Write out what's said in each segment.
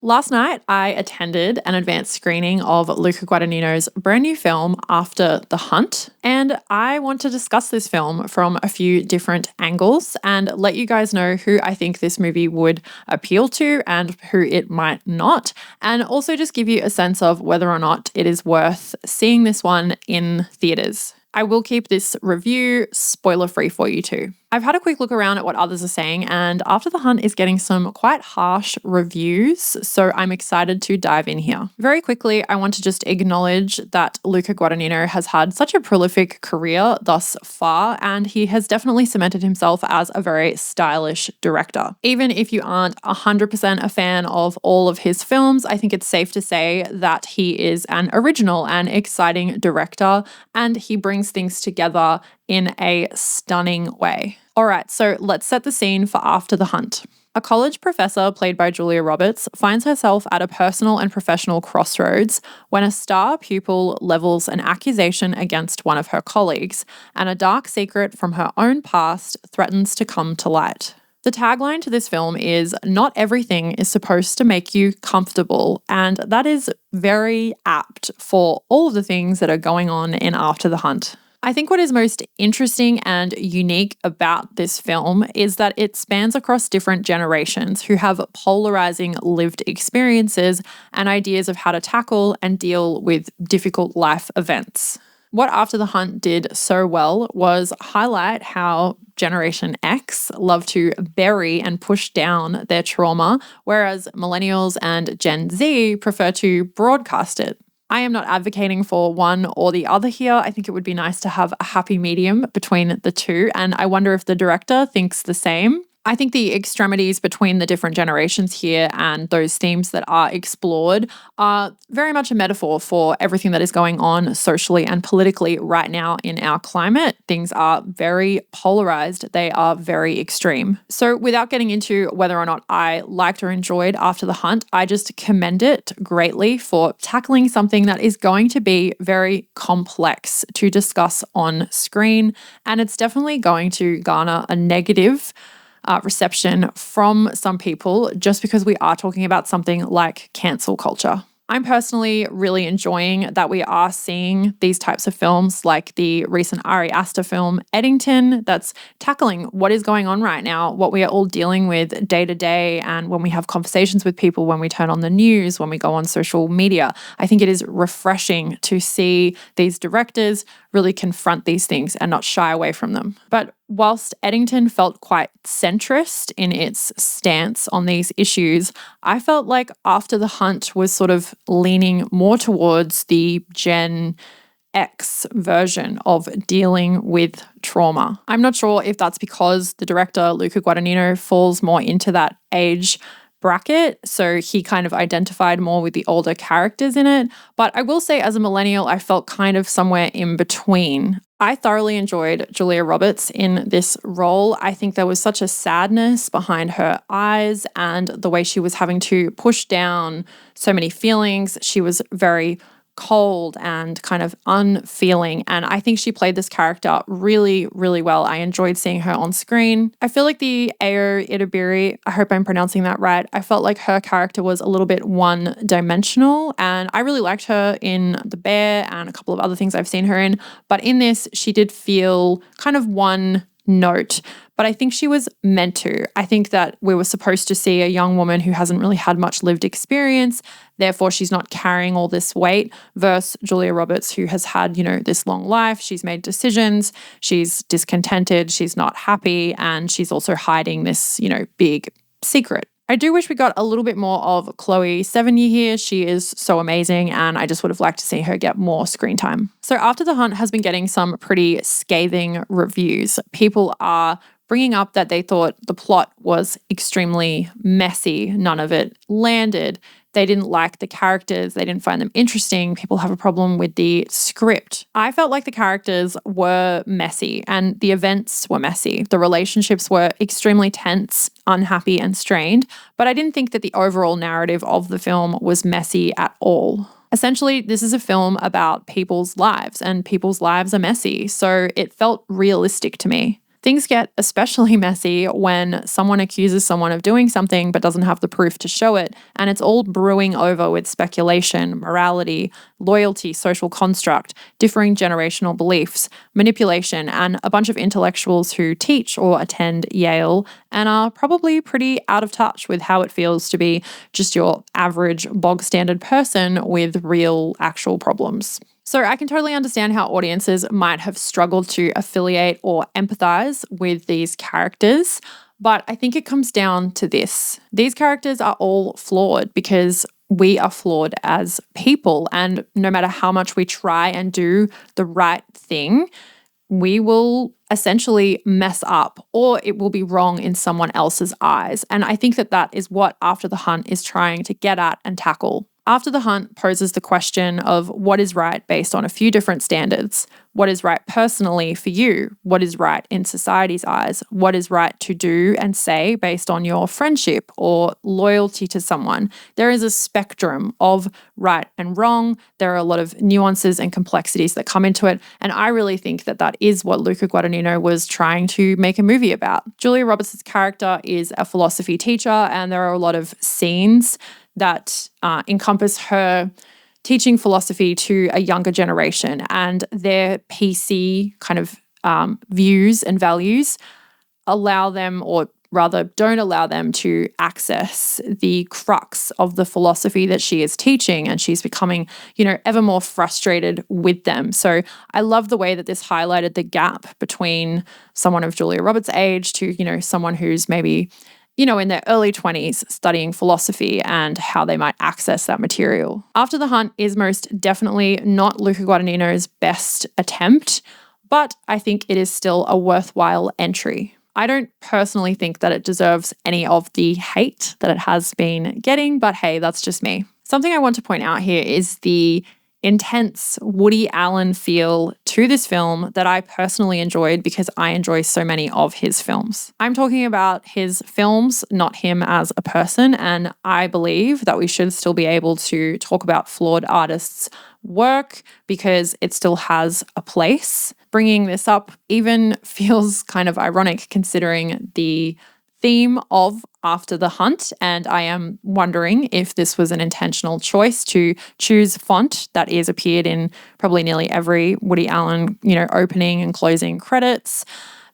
Last night, I attended an advanced screening of Luca Guadagnino's brand new film, After the Hunt, and I want to discuss this film from a few different angles and let you guys know who I think this movie would appeal to and who it might not, and also just give you a sense of whether or not it is worth seeing this one in theatres. I will keep this review spoiler-free for you too. I've had a quick look around at what others are saying, and After the Hunt is getting some quite harsh reviews, so I'm excited to dive in here. Very quickly, I want to just acknowledge that Luca Guadagnino has had such a prolific career thus far, and he has definitely cemented himself as a very stylish director. Even if you aren't 100% a fan of all of his films, I think it's safe to say that he is an original and exciting director, and he brings things together in a stunning way. All right, so let's set the scene for After the Hunt. A college professor, played by Julia Roberts, finds herself at a personal and professional crossroads when a star pupil levels an accusation against one of her colleagues, and a dark secret from her own past threatens to come to light. The tagline to this film is, "Not everything is supposed to make you comfortable," and that is very apt for all of the things that are going on in After the Hunt. I think what is most interesting and unique about this film is that it spans across different generations who have polarizing lived experiences and ideas of how to tackle and deal with difficult life events. What After the Hunt did so well was highlight how Generation X love to bury and push down their trauma, whereas millennials and Gen Z prefer to broadcast it. I am not advocating for one or the other here. I think it would be nice to have a happy medium between the two, and I wonder if the director thinks the same. I think the extremities between the different generations here and those themes that are explored are very much a metaphor for everything that is going on socially and politically right now in our climate. Things are very polarized. They are very extreme. So without getting into whether or not I liked or enjoyed After the Hunt, I just commend it greatly for tackling something that is going to be very complex to discuss on screen. And it's definitely going to garner a negative reception from some people just because we are talking about something like cancel culture. I'm personally really enjoying that we are seeing these types of films like the recent Ari Aster film Eddington that's tackling what is going on right now, what we are all dealing with day to day, and when we have conversations with people, when we turn on the news, when we go on social media. I think it is refreshing to see these directors really confront these things and not shy away from them. But whilst Eddington felt quite centrist in its stance on these issues, I felt like After the Hunt was sort of leaning more towards the Gen X version of dealing with trauma. I'm not sure if that's because the director, Luca Guadagnino, falls more into that age bracket, so he kind of identified more with the older characters in it. But I will say, as a millennial, I felt kind of somewhere in between. I thoroughly enjoyed Julia Roberts in this role. I think there was such a sadness behind her eyes and the way she was having to push down so many feelings. She was very cold and kind of unfeeling, and I think she played this character really, really well. I enjoyed seeing her on screen. I feel like the Ayo Itobiri, I hope I'm pronouncing that right, I felt like her character was a little bit one-dimensional, and I really liked her in The Bear and a couple of other things I've seen her in, but in this, she did feel kind of one note, but I think she was meant to. I think that we were supposed to see a young woman who hasn't really had much lived experience, therefore she's not carrying all this weight, versus Julia Roberts, who has had, this long life. She's made decisions, she's discontented, she's not happy, and she's also hiding this, big secret. I do wish we got a little bit more of Chloe Sevigny here. She is so amazing, and I just would have liked to see her get more screen time. So After the Hunt has been getting some pretty scathing reviews. People are bringing up that they thought the plot was extremely messy. None of it landed. They didn't like the characters. They didn't find them interesting. People have a problem with the script. I felt like the characters were messy and the events were messy. The relationships were extremely tense, unhappy, and strained, but I didn't think that the overall narrative of the film was messy at all. Essentially, this is a film about people's lives, and people's lives are messy, so it felt realistic to me. Things get especially messy when someone accuses someone of doing something but doesn't have the proof to show it, and it's all brewing over with speculation, morality, loyalty, social construct, differing generational beliefs, manipulation, and a bunch of intellectuals who teach or attend Yale and are probably pretty out of touch with how it feels to be just your average bog standard person with real actual problems. So I can totally understand how audiences might have struggled to affiliate or empathize with these characters, but I think it comes down to this. These characters are all flawed because we are flawed as people, and no matter how much we try and do the right thing, we will essentially mess up or it will be wrong in someone else's eyes. And I think that that is what After the Hunt is trying to get at and tackle. After the Hunt poses the question of what is right based on a few different standards. What is right personally for you? What is right in society's eyes? What is right to do and say based on your friendship or loyalty to someone? There is a spectrum of right and wrong. There are a lot of nuances and complexities that come into it. And I really think that that is what Luca Guadagnino was trying to make a movie about. Julia Roberts' character is a philosophy teacher, and there are a lot of scenes that encompass her teaching philosophy to a younger generation, and their PC kind of views and values allow them, or rather don't allow them, to access the crux of the philosophy that she is teaching, and she's becoming, ever more frustrated with them. So I love the way that this highlighted the gap between someone of Julia Roberts' age to, someone who's maybe in their early 20s studying philosophy and how they might access that material. After the Hunt is most definitely not Luca Guadagnino's best attempt, but I think it is still a worthwhile entry. I don't personally think that it deserves any of the hate that it has been getting, but hey, that's just me. Something I want to point out here is the intense Woody Allen feel to this film that I personally enjoyed because I enjoy so many of his films. I'm talking about his films, not him as a person, and I believe that we should still be able to talk about flawed artists' work because it still has a place. Bringing this up even feels kind of ironic considering the theme of After the Hunt, and I am wondering if this was an intentional choice to choose font that is appeared in probably nearly every Woody Allen, opening and closing credits.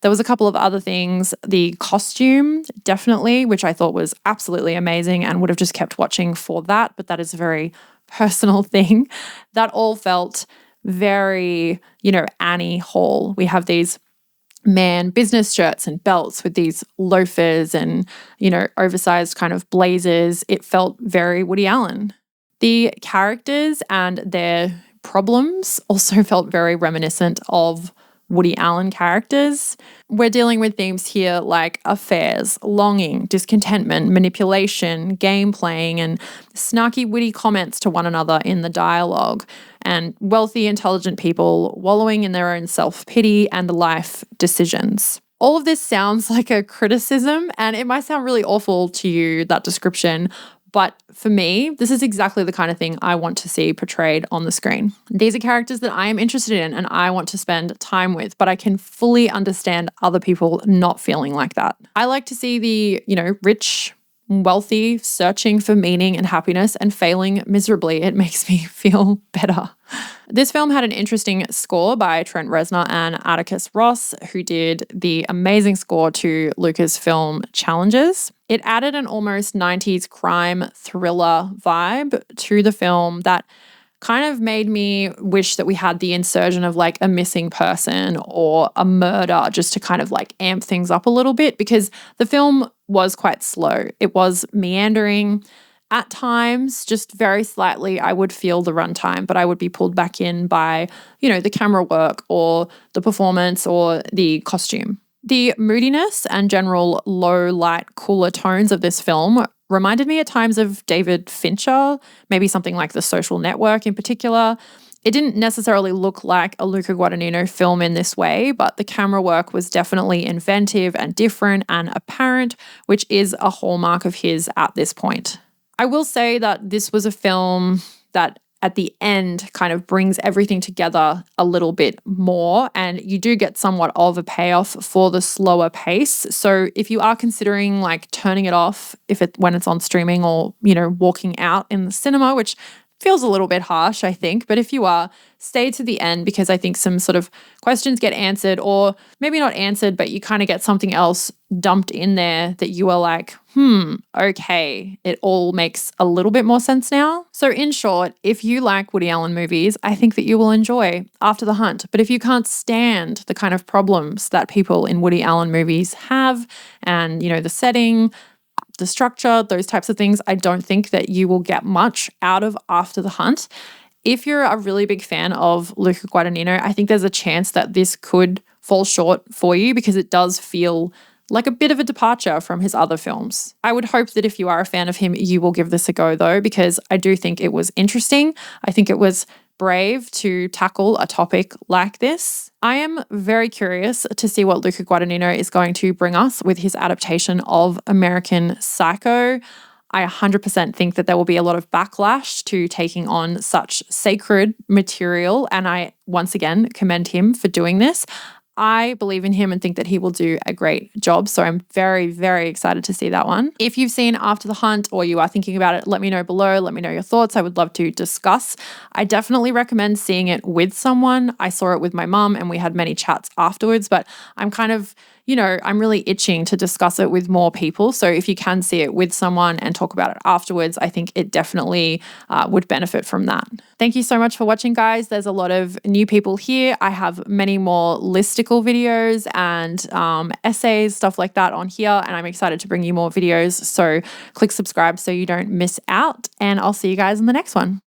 There was a couple of other things. The costume, definitely, which I thought was absolutely amazing and would have just kept watching for that, but that is a very personal thing. That all felt very, Annie Hall. We have these man business shirts and belts with these loafers and, oversized kind of blazers. It felt very Woody Allen. The characters and their problems also felt very reminiscent of Woody Allen characters. We're dealing with themes here like affairs, longing, discontentment, manipulation, game playing, and snarky, witty comments to one another in the dialogue, and wealthy, intelligent people wallowing in their own self-pity and life decisions. All of this sounds like a criticism, and it might sound really awful to you, that description, but for me, this is exactly the kind of thing I want to see portrayed on the screen. These are characters that I am interested in and I want to spend time with, but I can fully understand other people not feeling like that. I like to see the, rich, wealthy, searching for meaning and happiness and failing miserably. It makes me feel better. This film had an interesting score by Trent Reznor and Atticus Ross, who did the amazing score to Luca's film Challenges. It added an almost 90s crime thriller vibe to the film that kind of made me wish that we had the insertion of like a missing person or a murder just to kind of like amp things up a little bit, because the film was quite slow. It was meandering. At times, just very slightly, I would feel the runtime, but I would be pulled back in by, the camera work or the performance or the costume. The moodiness and general low light, cooler tones of this film reminded me at times of David Fincher, maybe something like The Social Network in particular. It didn't necessarily look like a Luca Guadagnino film in this way, but the camera work was definitely inventive and different and apparent, which is a hallmark of his at this point. I will say that this was a film that at the end kind of brings everything together a little bit more, and you do get somewhat of a payoff for the slower pace. So if you are considering like turning it off when it's on streaming, or walking out in the cinema, which feels a little bit harsh, I think, but if you are, stay to the end, because I think some sort of questions get answered, or maybe not answered, but you kind of get something else dumped in there that you are like, okay, it all makes a little bit more sense now. So in short, if you like Woody Allen movies, I think that you will enjoy After the Hunt. But if you can't stand the kind of problems that people in Woody Allen movies have, and the setting, the structure, those types of things, I don't think that you will get much out of After the Hunt. If you're a really big fan of Luca Guadagnino, I think there's a chance that this could fall short for you, because it does feel like a bit of a departure from his other films. I would hope that if you are a fan of him, you will give this a go though, because I do think it was interesting. I think it was brave to tackle a topic like this. I am very curious to see what Luca Guadagnino is going to bring us with his adaptation of American Psycho. I 100% think that there will be a lot of backlash to taking on such sacred material, and I once again commend him for doing this. I believe in him and think that he will do a great job. So I'm very, very excited to see that one. If you've seen After the Hunt, or you are thinking about it, let me know below. Let me know your thoughts. I would love to discuss. I definitely recommend seeing it with someone. I saw it with my mum and we had many chats afterwards, but I'm kind of, I'm really itching to discuss it with more people. So if you can see it with someone and talk about it afterwards, I think it definitely would benefit from that. Thank you so much for watching, guys. There's a lot of new people here. I have many more listicle videos and essays, stuff like that on here, and I'm excited to bring you more videos. So click subscribe so you don't miss out, and I'll see you guys in the next one.